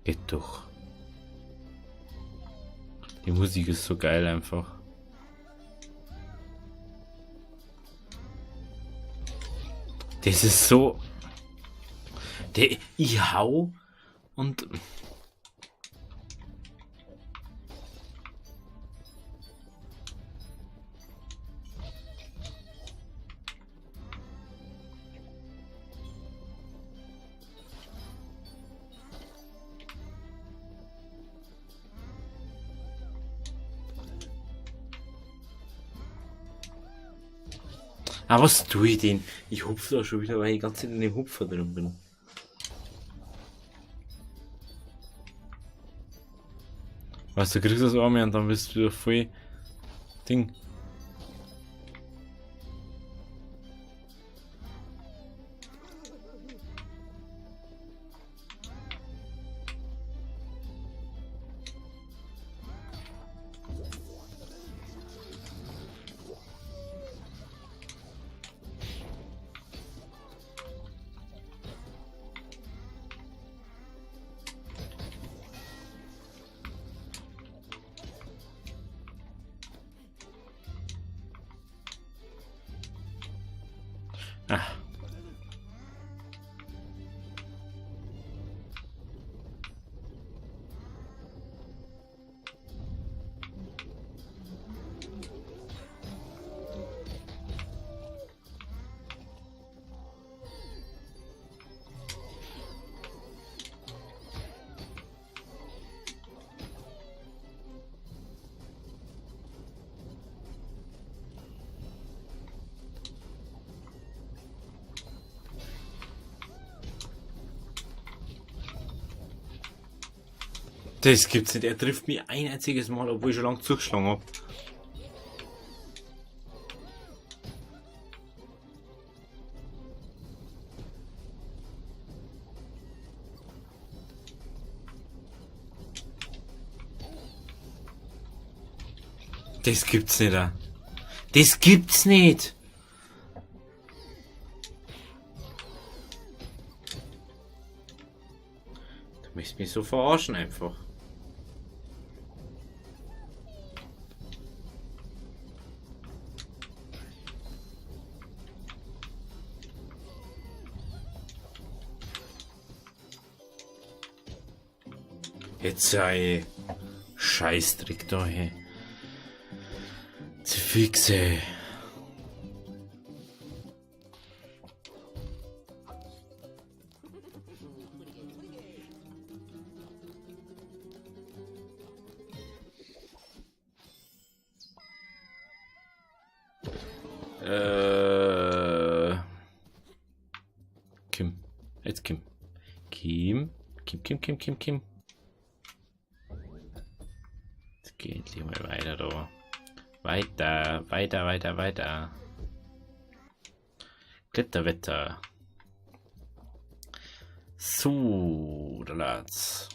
Geht doch. Die Musik ist so geil einfach. Das ist so. Ich hau und. Ah, was tue ich denn? Ich hupfe da schon wieder, weil ich die ganze Zeit in dem Hupfer drin bin. Weißt du, kriegst das Arme und dann bist du wieder voll Ding. Ah. Das gibt's nicht. Er trifft mich ein einziges Mal, obwohl ich schon lange zugeschlagen habe. Das gibt's nicht. Das gibt's nicht. Du möchtest mich so verarschen einfach. Jetzt sei Scheißdreck da, hey. Sie fixe. Kim. Jetzt Kim. Kim. Kim. Jetzt geht endlich mal weiter da. Weiter. Kletterwetter. So, da lad's.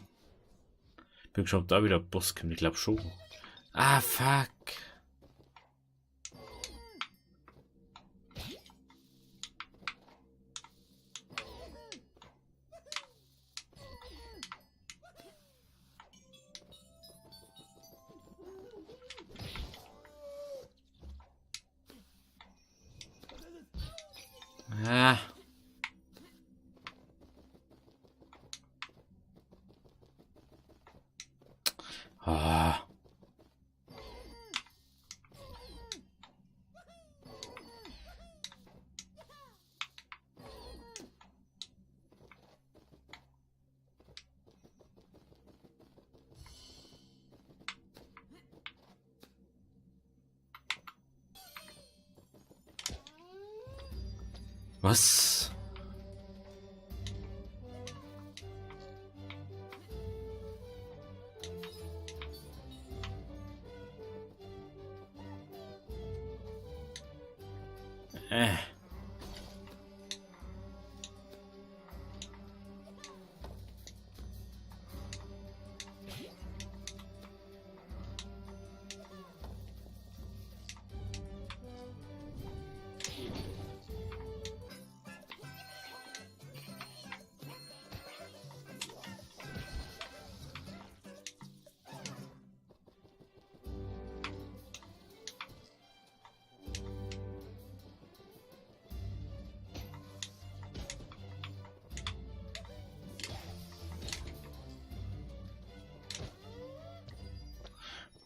Bin schon, ob da wieder Boss kommt. Ich glaube schon. Ah, fuck. Ah. Ah. Was?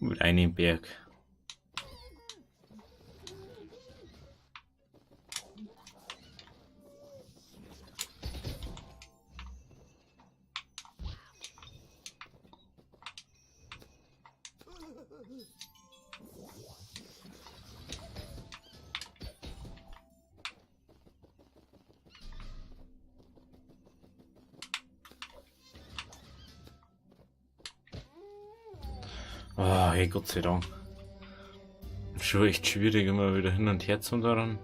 Mit einem Berg. Oh, hey, Gott sei Dank. Schon echt schwierig, immer wieder hin und her zu daran.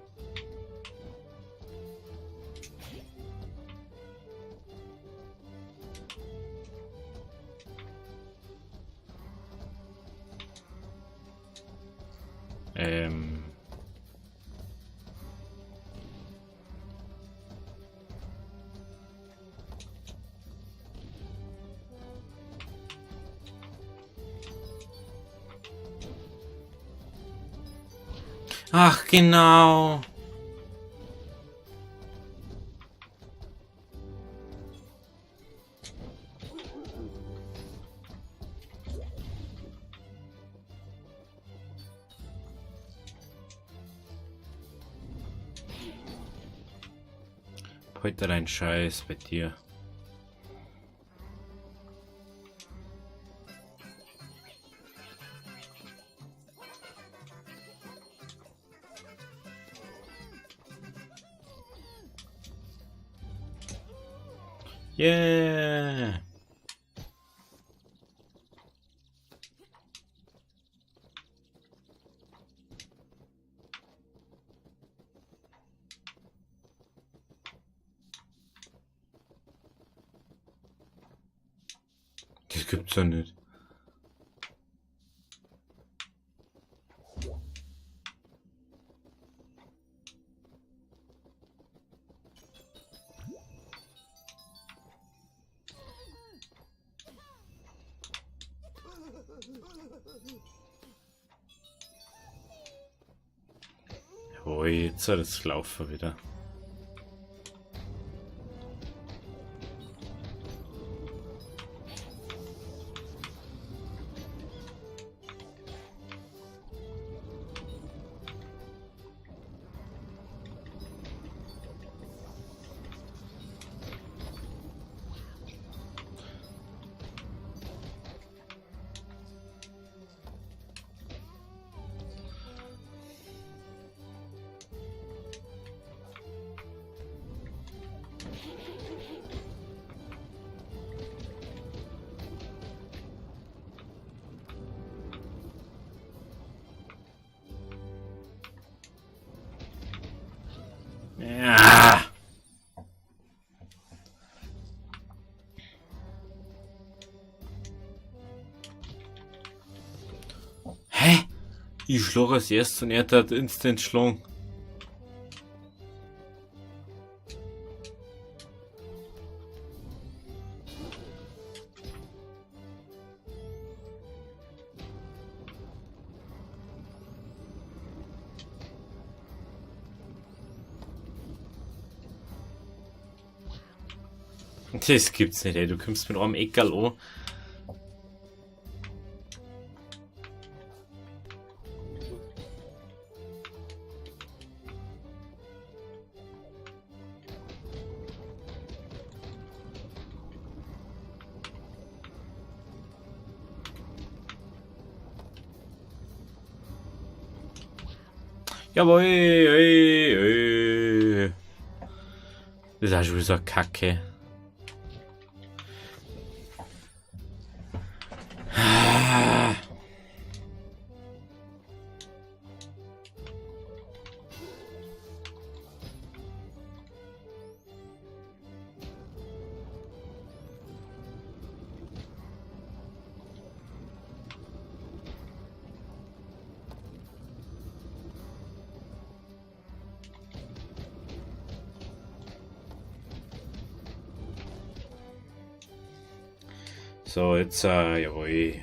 Ach, genau. Heute dein Scheiß bei dir. Yeah. Das gibt's ja nicht. Oh, jetzt hat es laufen wieder. Ja. Hä? Ich schlage als erstes und er hat instant schlagen. Das gibt's nicht, ey. Du kommst mit einem Eckerl an. Jawohl, ey. Das ist auch schon wieder so eine Kacke. So, jetzt, jawohl.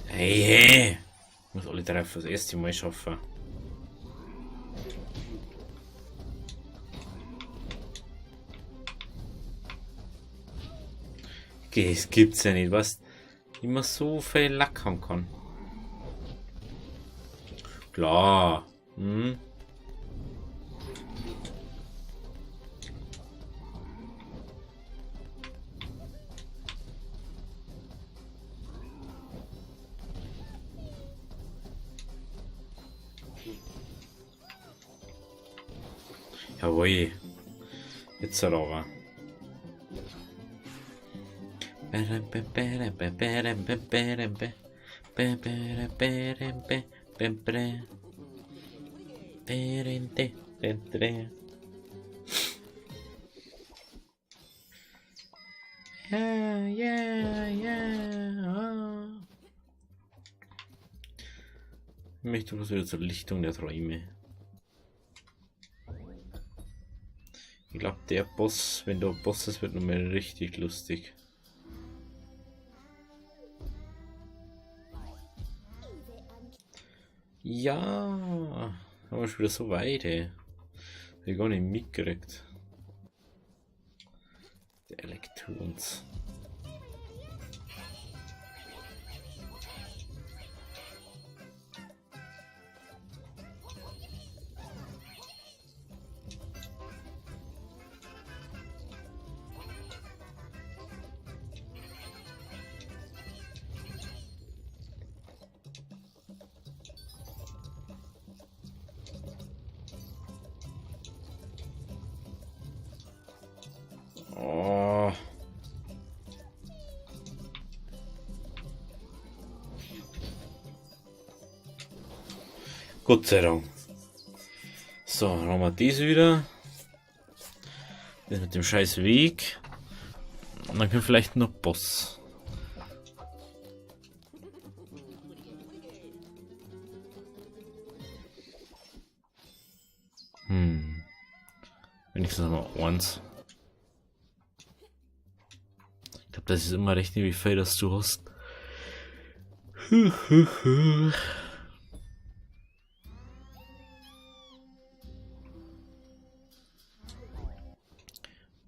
Hey, ich muss alle Treffer das erste Mal schaffen. Das gibt's ja nicht, was immer so viel Lack haben kann. Klar. Hm? Jawohl. Jetzt aber. Ja, ja, ja. Ich möchte was wieder zur Lichtung der Träume. Ich glaube, der Boss, wenn du Boss ist, wird nochmal richtig lustig. Ja, haben wir schon wieder so weit, ey. Hab ich gar nicht mitgekriegt. Der Elektrons. Oh. Gott sei Dank. So, dann haben wir das wieder. Das mit dem scheiß Weg. Und dann können wir vielleicht noch Boss. Wenigstens mal eins. Ich glaube, das ist immer recht, wie viel das du hast.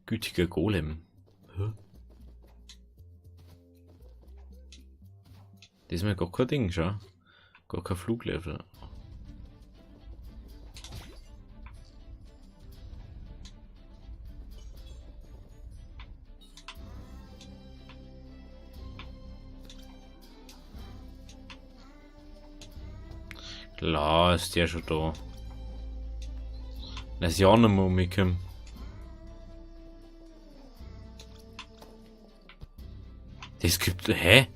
Gütiger Golem. Hä? Das ist mir gar kein Ding, schau. Gar kein Fluglevel. Klar ist der schon da. Das ist ja nicht mehr umgekommen. Das gibt. Hä?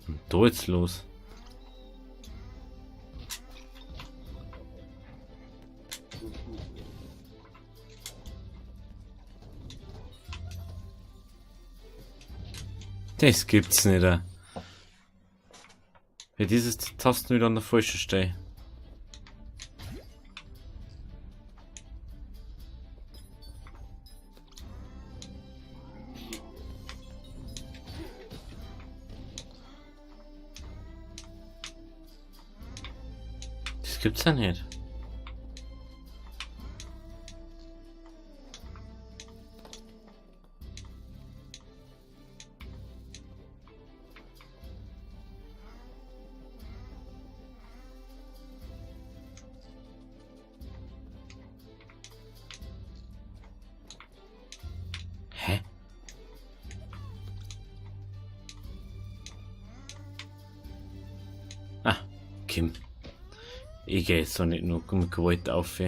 Und da jetzt los? Das gibt's nicht. Ja, dieses Tasten wieder an der falschen Stelle. Das gibt's ja nicht. Hä? Ah, Kim. Ich gehe jetzt doch nicht nur mit Gewalt auf.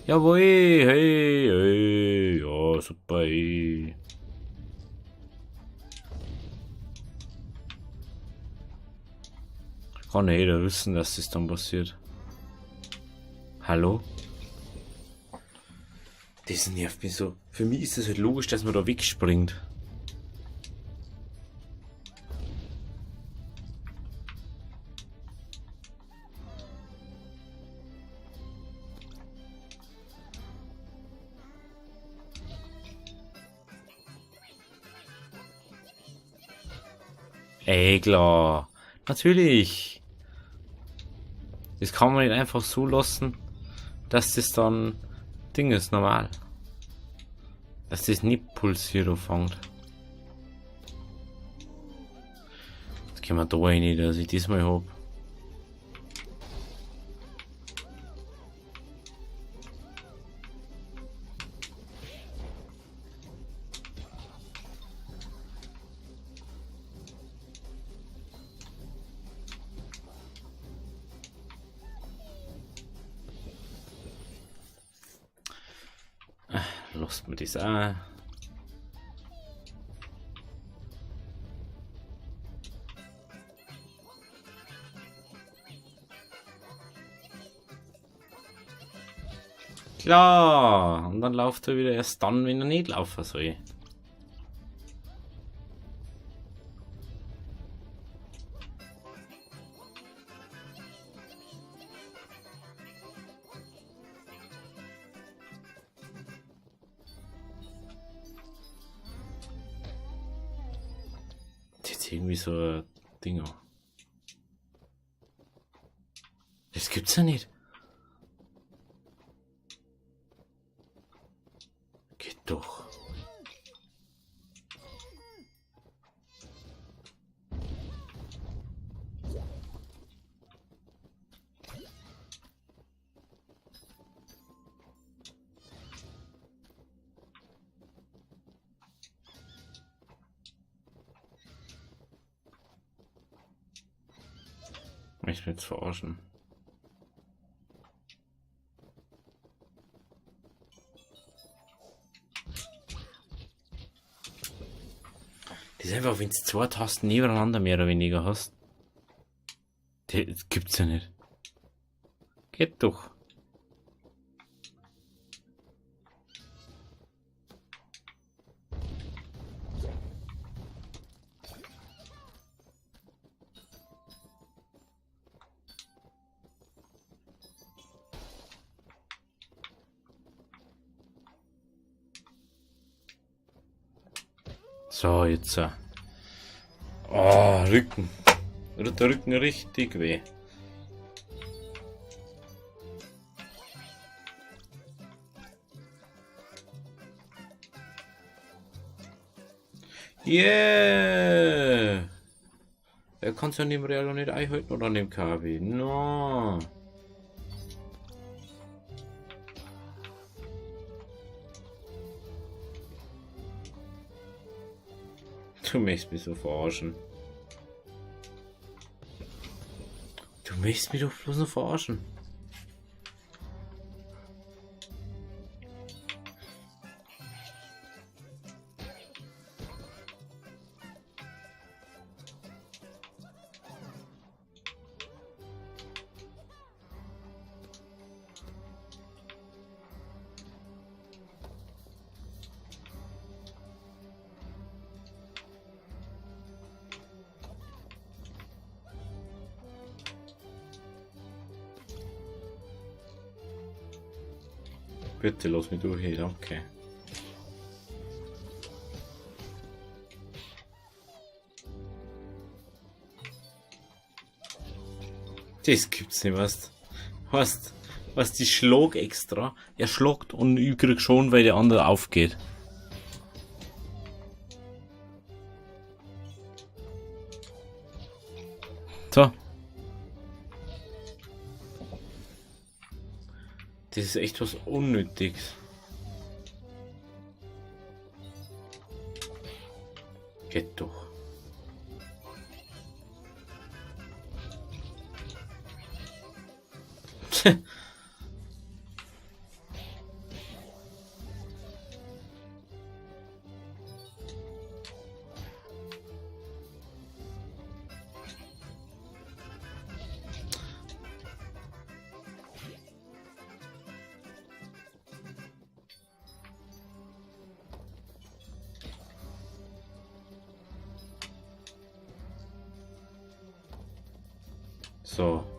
Jawohl, hey, hey, ja, super, hey. Kann ja jeder wissen, dass das dann passiert. Hallo? Das nervt mich so. Für mich ist es halt logisch, dass man da wegspringt. Ey, klar. Natürlich. Das kann man nicht einfach so lassen. dass das dann Ding ist, normal. Dass das nicht pulsiert fängt. Jetzt gehen wir da rein, dass ich diesmal hab. Lass mir das auch. Klar, und dann läuft er wieder erst dann, wenn er nicht laufen soll. Jetzt irgendwie so ein Ding. Das gibt's ja nicht. Geht doch. Ich will jetzt verarschen. Das ist einfach, wenn du zwei Tasten nebeneinander mehr oder weniger hast. Das gibt's ja nicht. Geht doch. So, jetzt. Oh, Rücken. Der Rücken richtig weh. Yeah! Er kann es ja dem Real noch nicht einhalten oder an dem KB. No. Du möchtest mich so verarschen. Du möchtest mich doch bloß noch verarschen. Bitte lass mich durch hier, danke. Das gibt's nicht, was die Schlag extra. Er schlagt und ich krieg schon, weil der andere aufgeht. So. Das ist echt was Unnötiges. Geht doch. So.